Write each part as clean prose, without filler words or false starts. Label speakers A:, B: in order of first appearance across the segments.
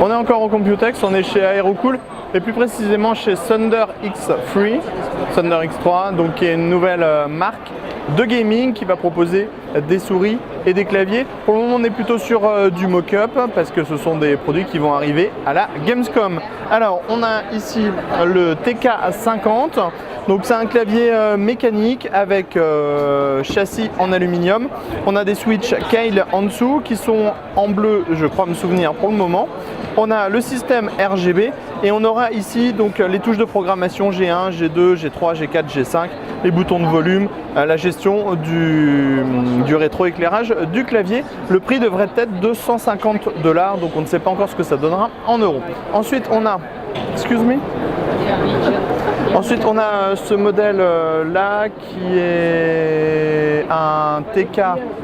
A: On est encore au Computex, on est chez Aerocool et plus précisément chez Thunder X3, Thunder X3, donc qui est une nouvelle marque de gaming qui va proposer des souris et des claviers. Pour le moment on est plutôt sur du mock-up parce que ce sont des produits qui vont arriver à la Gamescom. Alors on a ici le TK50, donc c'est un clavier mécanique avec châssis en aluminium. On a des switches Keil en dessous qui sont en bleu, je crois me souvenir pour le moment. On a le système RGB et on aura ici donc les touches de programmation G1, G2, G3, G4, G5, les boutons de volume, la gestion du rétroéclairage du clavier. Le prix devrait être $250, donc on ne sait pas encore ce que ça donnera en euros. Ensuite on a, Ensuite on a ce modèle là qui est un TK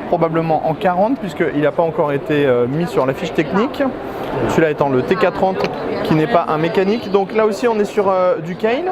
A: probablement en 40 puisqu'il n'a pas encore été mis sur la fiche technique. Celui-là étant le TK30 qui n'est pas un mécanique. Donc là aussi on est sur du Keil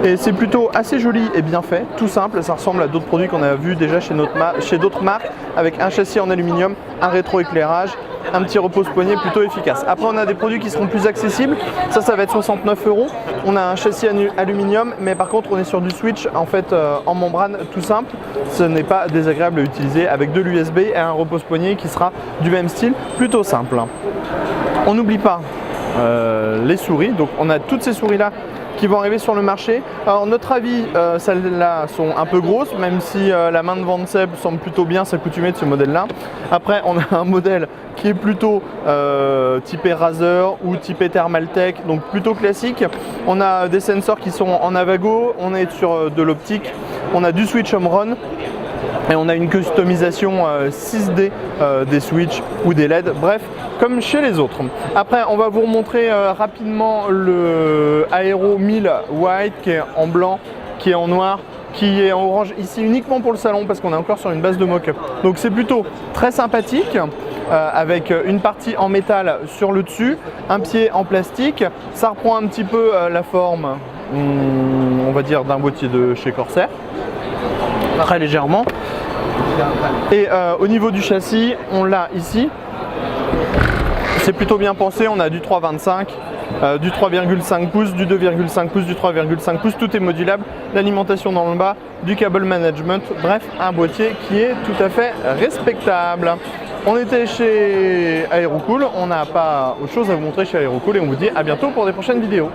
A: et c'est plutôt assez joli et bien fait, tout simple. Ça ressemble à d'autres produits qu'on a vu déjà chez d'autres marques avec un châssis en aluminium, un rétroéclairage, un petit repose-poignet plutôt efficace. Après on a des produits qui seront plus accessibles, ça va être 69 €. On a un châssis aluminium mais par contre on est sur du switch en fait en membrane tout simple. Ce n'est pas désagréable à utiliser avec de l'USB et un repose-poignet qui sera du même style, plutôt simple. On n'oublie pas les souris, donc on a toutes ces souris là qui vont arriver sur le marché. Alors notre avis, celles-là sont un peu grosses, même si la main de Van Seb semble plutôt bien s'accoutumer de ce modèle-là. Après, on a un modèle qui est plutôt typé Razer ou typé Thermaltake, donc plutôt classique. On a des sensors qui sont en Avago, on est sur de l'optique, on a du switch Omron. Et on a une customisation 6D des switches ou des LED, bref, comme chez les autres. Après, on va vous remontrer rapidement le Aero 1000 White qui est en blanc, qui est en noir, qui est en orange ici uniquement pour le salon parce qu'on est encore sur une base de mock-up. Donc c'est plutôt très sympathique avec une partie en métal sur le dessus, un pied en plastique. Ça reprend un petit peu la forme, on va dire, d'un boîtier de chez Corsair, très légèrement. Et au niveau du châssis, on l'a ici. C'est plutôt bien pensé, on a du 3,25, du 3,5 pouces, du 2,5 pouces, du 3,5 pouces, tout est modulable, l'alimentation dans le bas, du cable management, bref, un boîtier qui est tout à fait respectable. On était chez Aerocool, on n'a pas autre chose à vous montrer chez Aerocool et on vous dit à bientôt pour des prochaines vidéos.